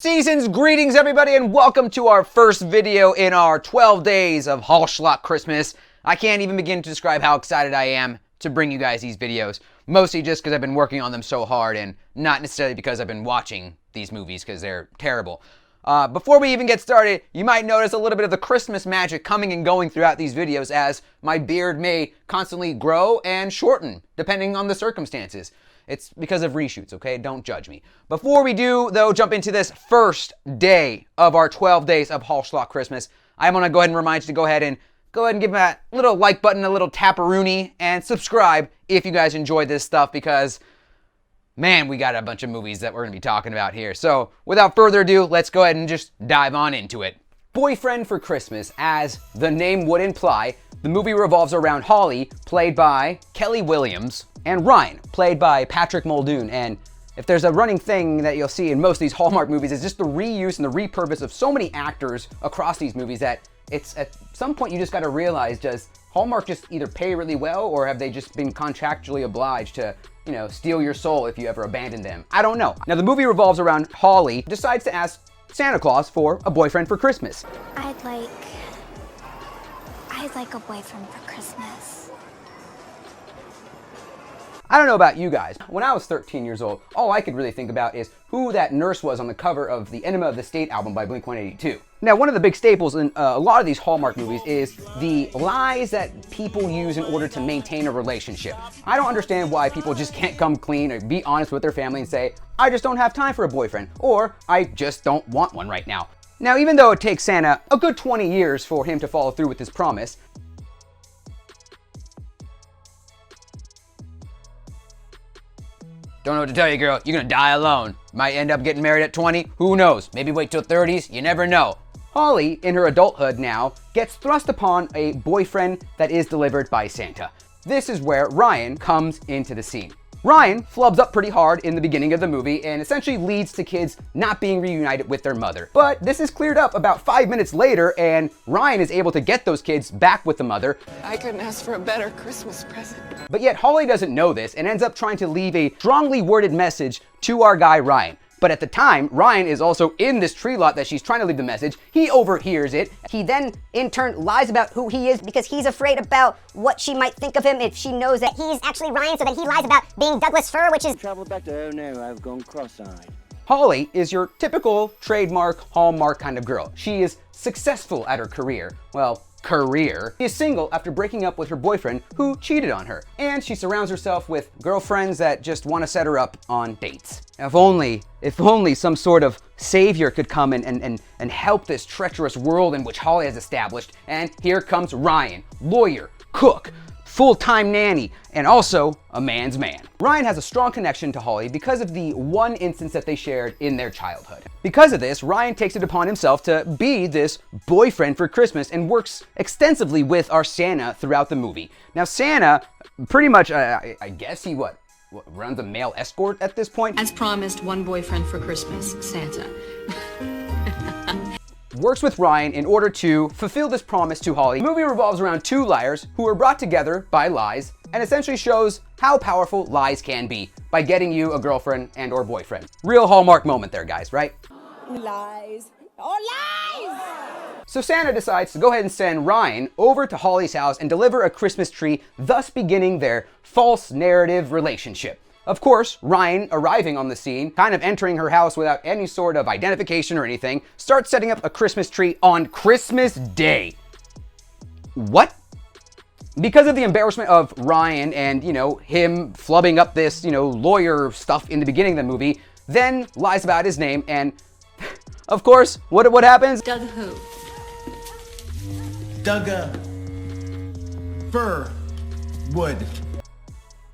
Season's greetings, everybody, and welcome to our first video in our 12 days of Hallschlock Christmas. I can't even begin to describe how excited I am to bring you guys these videos, mostly just because I've been working on them so hard and not necessarily because I've been watching these movies because they're terrible. Before we even get started, you might notice a little bit of the Christmas magic coming and going throughout these videos as my beard may constantly grow and shorten, depending on the circumstances. It's because of reshoots, okay? Don't judge me. Before we do, though, jump into this first day of our 12 days of Hallschlock Christmas, I want to go ahead and remind you to go ahead and give that little like button a little taparoonie and subscribe if you guys enjoy this stuff because, man, we got a bunch of movies that we're going to be talking about here. So, without further ado, let's go ahead and just dive on into it. Boyfriend for Christmas, as the name would imply, the movie revolves around Holly, played by Kelly Williams, and Ryan, played by Patrick Muldoon. And if there's a running thing that you'll see in most of these Hallmark movies, is just the reuse and the repurpose of so many actors across these movies that it's at some point you just got to realize, does Hallmark just either pay really well or have they just been contractually obliged to, steal your soul if you ever abandon them? I don't know. Now, the movie revolves around Holly decides to ask Santa Claus for a boyfriend for Christmas. I'd like a boyfriend for Christmas. I don't know about you guys. When I was 13 years old, all I could really think about is who that nurse was on the cover of the Enema of the State album by Blink-182. Now, one of the big staples in a lot of these Hallmark movies is the lies that people use in order to maintain a relationship. I don't understand why people just can't come clean or be honest with their family and say, I just don't have time for a boyfriend, or I just don't want one right now. Now, even though it takes Santa a good 20 years for him to follow through with his promise, don't know what to tell you, girl. You're gonna die alone. Might end up getting married at 20. Who knows? Maybe wait till 30s. You never know. Holly, in her adulthood now, gets thrust upon a boyfriend that is delivered by Santa. This is where Ryan comes into the scene. Ryan flubs up pretty hard in the beginning of the movie and essentially leads to kids not being reunited with their mother. But this is cleared up about 5 minutes later and Ryan is able to get those kids back with the mother. I couldn't ask for a better Christmas present. But yet Holly doesn't know this and ends up trying to leave a strongly worded message to our guy Ryan. But at the time, Ryan is also in this tree lot that she's trying to leave the message. He overhears it. He then, in turn, lies about who he is because he's afraid about what she might think of him if she knows that he's actually Ryan, so then he lies about being Douglas Fir, which is... Travel back to, oh no, I've gone cross-eyed. Holly is your typical trademark Hallmark kind of girl. She is successful at her career. Well, career. She is single after breaking up with her boyfriend who cheated on her. And she surrounds herself with girlfriends that just want to set her up on dates. If only some sort of savior could come and help this treacherous world in which Holly has established. And here comes Ryan, lawyer, cook, full-time nanny, and also a man's man. Ryan has a strong connection to Holly because of the one instance that they shared in their childhood. Because of this, Ryan takes it upon himself to be this boyfriend for Christmas and works extensively with our Santa throughout the movie. Now, Santa, pretty much, I guess he runs a male escort at this point? As promised, one boyfriend for Christmas, Santa. Works with Ryan in order to fulfill this promise to Holly. The movie revolves around two liars who are brought together by lies and essentially shows how powerful lies can be by getting you a girlfriend and or boyfriend. Real Hallmark moment there, guys, right? Lies. Oh, lies! So Santa decides to go ahead and send Ryan over to Holly's house and deliver a Christmas tree, thus beginning their false narrative relationship. Of course, Ryan, arriving on the scene, kind of entering her house without any sort of identification or anything, starts setting up a Christmas tree on Christmas Day. What? Because of the embarrassment of Ryan and, him flubbing up this, lawyer stuff in the beginning of the movie, then lies about his name and, of course, what happens? Doug who? Doug Fir Wood.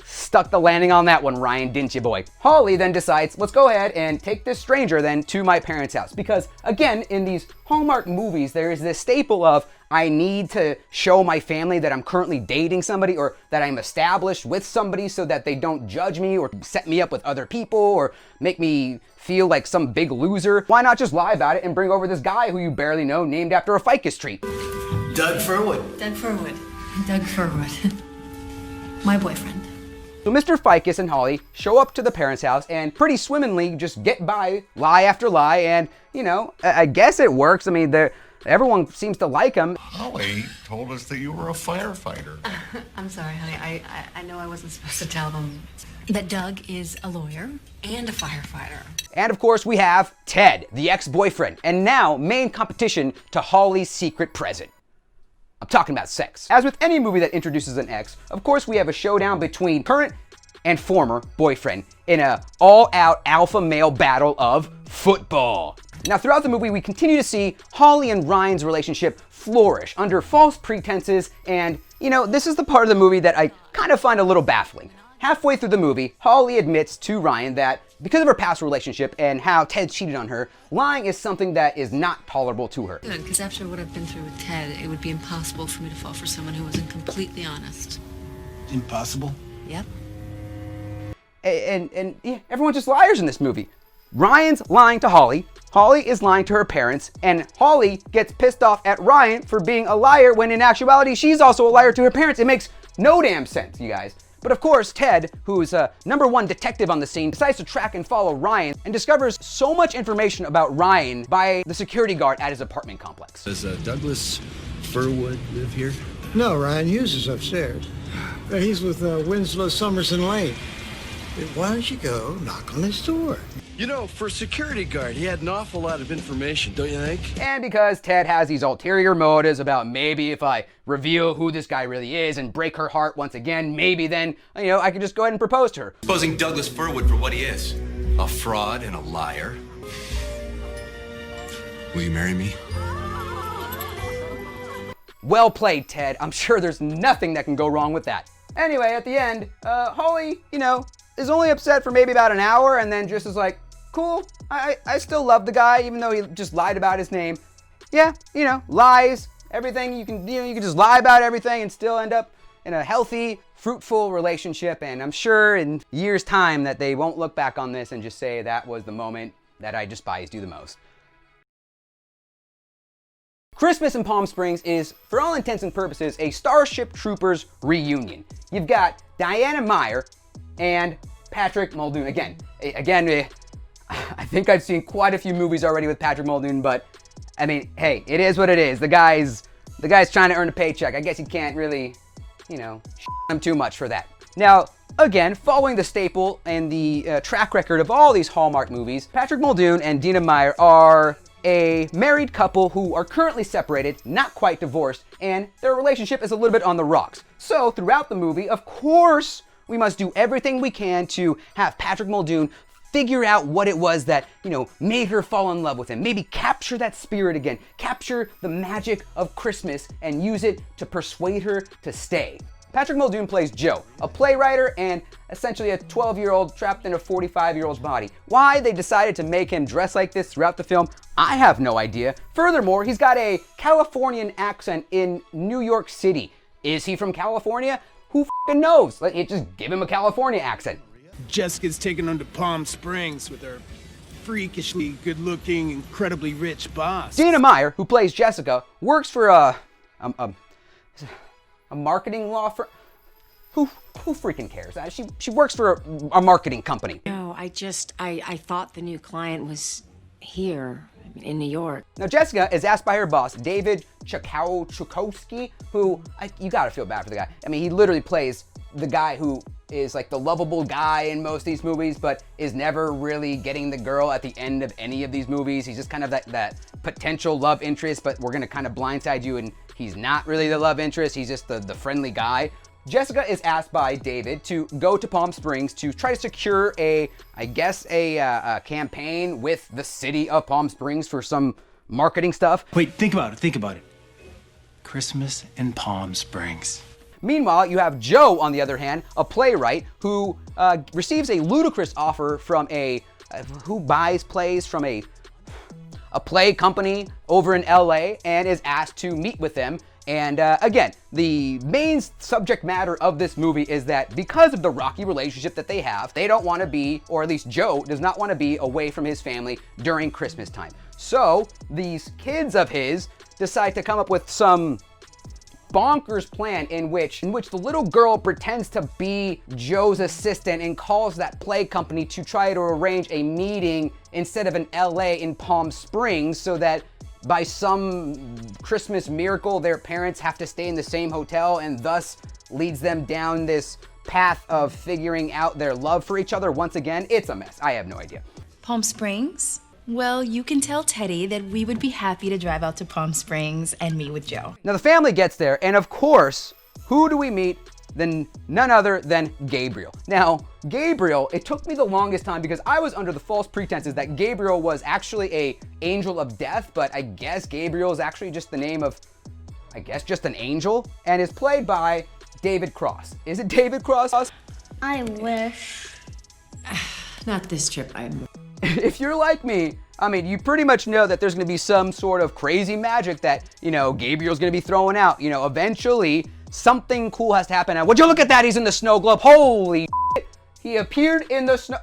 Stuck the landing on that one, Ryan, didn't you, boy? Holly then decides, let's go ahead and take this stranger then to my parents' house. Because, again, in these Hallmark movies, there is this staple of, I need to show my family that I'm currently dating somebody or that I'm established with somebody so that they don't judge me or set me up with other people or make me feel like some big loser. Why not just lie about it and bring over this guy who you barely know named after a ficus tree? Doug Furwood. Doug Furwood. Doug Furwood. My boyfriend. So Mr. Ficus and Holly show up to the parents' house and pretty swimmingly just get by lie after lie, and, you know, I guess it works. I mean, everyone seems to like him. Holly told us that you were a firefighter. I'm sorry, honey. I know I wasn't supposed to tell them that Doug is a lawyer and a firefighter. And of course we have Ted, the ex-boyfriend, and now main competition to Holly's secret present. I'm talking about sex. As with any movie that introduces an ex, of course we have a showdown between current and former boyfriend in a all-out alpha male battle of football. Now throughout the movie we continue to see Holly and Ryan's relationship flourish under false pretenses, and you know, this is the part of the movie that I kind of find a little baffling. Halfway through the movie, Holly admits to Ryan that because of her past relationship and how Ted cheated on her, lying is something that is not tolerable to her. Good, because after what I've been through with Ted, it would be impossible for me to fall for someone who wasn't completely honest. Impossible? Yep. And yeah, everyone's just liars in this movie. Ryan's lying to Holly, Holly is lying to her parents, and Holly gets pissed off at Ryan for being a liar when in actuality she's also a liar to her parents. It makes no damn sense, you guys. But of course, Ted, who's #1 detective on the scene, decides to track and follow Ryan and discovers so much information about Ryan by the security guard at his apartment complex. Does Douglas Furwood live here? No, Ryan Hughes is upstairs. He's with Winslow Somerson Lane. Why don't you go knock on his door? You know, for a security guard, he had an awful lot of information, don't you think? And because Ted has these ulterior motives about maybe if I reveal who this guy really is and break her heart once again, maybe then, you know, I could just go ahead and propose to her. Exposing Douglas Furwood for what he is, a fraud and a liar. Will you marry me? Well played, Ted. I'm sure there's nothing that can go wrong with that. Anyway, at the end, Holly, you know, is only upset for maybe about an hour and then just is like, cool, I still love the guy even though he just lied about his name. Yeah, you know, lies, everything, you can just lie about everything and still end up in a healthy, fruitful relationship, and I'm sure in years' time that they won't look back on this and just say that was the moment that I despised you the most. Christmas in Palm Springs is, for all intents and purposes, a Starship Troopers reunion. You've got Diana Meyer and Patrick Muldoon. Again, I think I've seen quite a few movies already with Patrick Muldoon, but I mean, hey, it is what it is. The guy's trying to earn a paycheck. I guess you can't really, you know, him too much for that. Now, again, following the staple and the track record of all these Hallmark movies, Patrick Muldoon and Dina Meyer are a married couple who are currently separated, not quite divorced, and their relationship is a little bit on the rocks. So throughout the movie, of course, we must do everything we can to have Patrick Muldoon figure out what it was that, you know, made her fall in love with him. Maybe capture that spirit again, capture the magic of Christmas and use it to persuade her to stay. Patrick Muldoon plays Joe, a playwright and essentially a 12-year-old trapped in a 45-year-old's body. Why they decided to make him dress like this throughout the film, I have no idea. Furthermore, he's got a Californian accent in New York City. Is he from California? Who f***ing knows? Let me just give him a California accent. Jessica's taken on to Palm Springs with her freakishly good-looking, incredibly rich boss. Dina Meyer, who plays Jessica, works for a marketing law firm. Who freaking cares? She works for a marketing company. No, I thought the new client was here in New York. Now Jessica is asked by her boss, David Chukowski, who, you gotta feel bad for the guy. I mean, he literally plays the guy who is like the lovable guy in most of these movies, but is never really getting the girl at the end of any of these movies. He's just kind of that potential love interest, but we're gonna kind of blindside you and he's not really the love interest, he's just the friendly guy. Jessica is asked by David to go to Palm Springs to try to secure a campaign with the city of Palm Springs for some marketing stuff. Wait, think about it. Christmas in Palm Springs. Meanwhile, you have Joe, on the other hand, a playwright who receives a ludicrous offer from who buys plays from a play company over in LA and is asked to meet with them. And again, the main subject matter of this movie is that because of the rocky relationship that they have, they don't want to be, or at least Joe does not want to be away from his family during Christmas time. So these kids of his decide to come up with some bonkers plan in which the little girl pretends to be Joe's assistant and calls that play company to try to arrange a meeting instead of in LA in Palm Springs, so that by some Christmas miracle their parents have to stay in the same hotel, and thus leads them down this path of figuring out their love for each other. Once again, it's a mess. I have no idea. Palm Springs? Well, you can tell Teddy that we would be happy to drive out to Palm Springs and meet with Joe. Now the family gets there, and of course, who do we meet? Then none other than Gabriel. Now, Gabriel, it took me the longest time because I was under the false pretenses that Gabriel was actually a angel of death, but I guess Gabriel is actually just the name of, I guess, just an angel, and is played by David Cross. Is it David Cross? I wish. Not this trip, If you're like me, I mean, you pretty much know that there's gonna be some sort of crazy magic that, Gabriel's gonna be throwing out. Eventually, something cool has to happen. And would you look at that? He's in the snow globe. Holy shit. He appeared in the snow.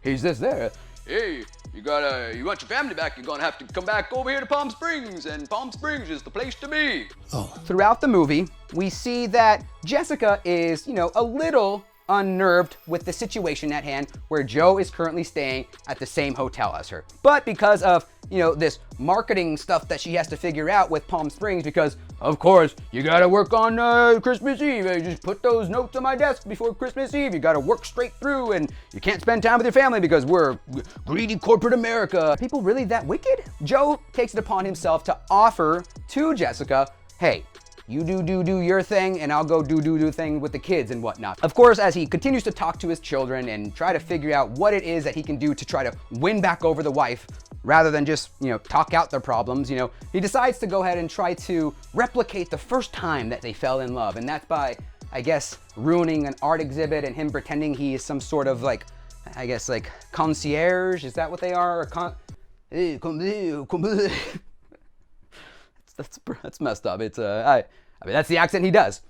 He's just there. Hey, you want your family back, you're gonna have to come back over here to Palm Springs, and Palm Springs is the place to be. Oh. Throughout the movie, we see that Jessica is, a little unnerved with the situation at hand where Joe is currently staying at the same hotel as her. But because of, this marketing stuff that she has to figure out with Palm Springs, because of course, you gotta work on Christmas Eve. You just put those notes on my desk before Christmas Eve. You gotta work straight through, and you can't spend time with your family because we're greedy corporate America. Are people really that wicked? Joe takes it upon himself to offer to Jessica, hey, you do your thing, and I'll go do thing with the kids and whatnot. Of course, as he continues to talk to his children and try to figure out what it is that he can do to try to win back over the wife, rather than just, talk out their problems, he decides to go ahead and try to replicate the first time that they fell in love. And that's by, I guess, ruining an art exhibit and him pretending he is some sort of concierge. Is that what they are? That's messed up. It's that's the accent he does.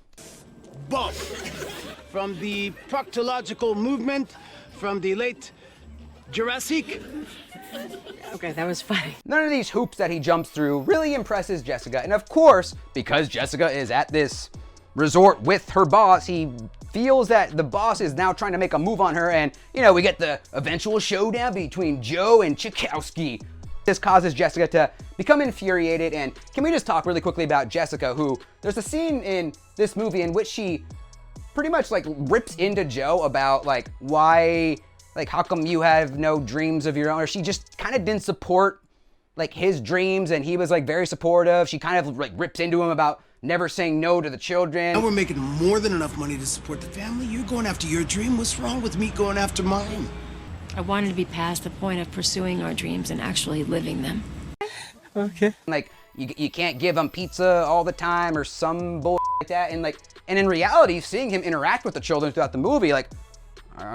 Bob, from the proctological movement from the late Jurassic. Okay, that was funny. None of these hoops that he jumps through really impresses Jessica, and of course, because Jessica is at this resort with her boss, he feels that the boss is now trying to make a move on her, and we get the eventual showdown between Joe and Chakowski. This causes Jessica to become infuriated, and can we just talk really quickly about Jessica, who, there's a scene in this movie in which she pretty much rips into Joe about why, how come you have no dreams of your own, or she just kind of didn't support his dreams, and he was very supportive. She kind of rips into him about never saying no to the children. Now we're making more than enough money to support the family. You're going after your dream. What's wrong with me going after mine? I wanted to be past the point of pursuing our dreams and actually living them. Okay. You can't give him pizza all the time or some bull like that. And in reality, seeing him interact with the children throughout the movie, oh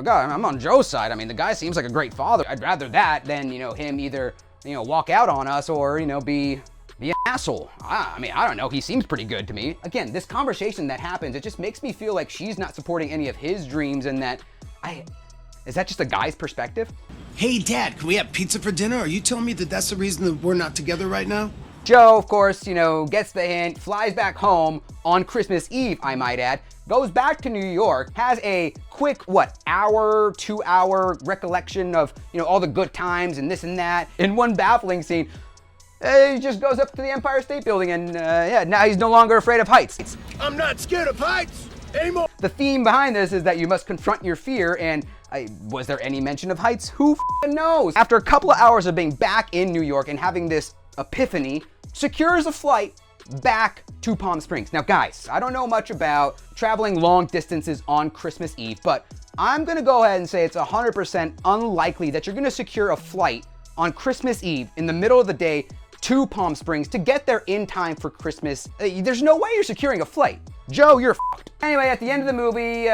God, I'm on Joe's side. I mean, the guy seems like a great father. I'd rather that than, him either, walk out on us or, be an asshole. I don't know. He seems pretty good to me. Again, this conversation that happens, it just makes me feel like she's not supporting any of his dreams, and that is that just a guy's perspective? Hey, Dad, can we have pizza for dinner? Are you telling me that that's the reason that we're not together right now? Joe, of course, gets the hint, flies back home on Christmas Eve, I might add, goes back to New York, has a quick, 2-hour recollection of, all the good times and this and that. In one baffling scene, he just goes up to the Empire State Building and, now he's no longer afraid of heights. I'm not scared of heights anymore. The theme behind this is that you must confront your fear, and was there any mention of heights? Who knows? After a couple of hours of being back in New York and having this epiphany, secures a flight back to Palm Springs. Now guys, I don't know much about traveling long distances on Christmas Eve, but I'm gonna go ahead and say it's 100% unlikely that you're gonna secure a flight on Christmas Eve in the middle of the day to Palm Springs to get there in time for Christmas. There's no way you're securing a flight. Joe, you're f***ed. Anyway, at the end of the movie,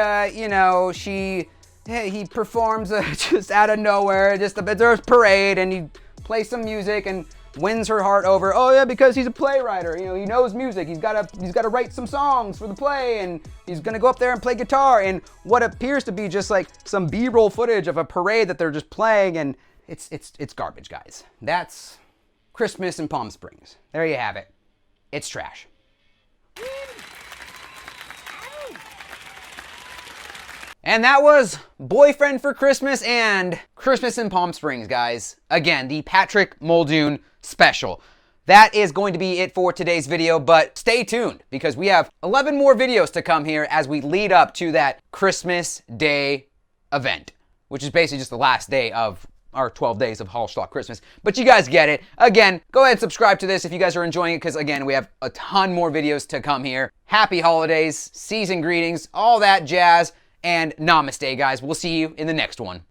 he performs just out of nowhere, there's a parade, and he plays some music and wins her heart over. Oh yeah, because he's a playwright. He knows music. He's got to write some songs for the play, and he's gonna go up there and play guitar. And what appears to be just some B-roll footage of a parade that they're just playing, and it's garbage, guys. That's Christmas in Palm Springs. There you have it. it's trash. And that was Boyfriend for Christmas and Christmas in Palm Springs, guys. Again, the Patrick Muldoon special. That is going to be it for today's video, but stay tuned because we have 11 more videos to come here as we lead up to that Christmas Day event, which is basically just the last day of our 12 days of Hallschlock Christmas. But you guys get it. Again, go ahead and subscribe to this if you guys are enjoying it because, again, we have a ton more videos to come here. Happy holidays, season greetings, all that jazz, and namaste, guys. We'll see you in the next one.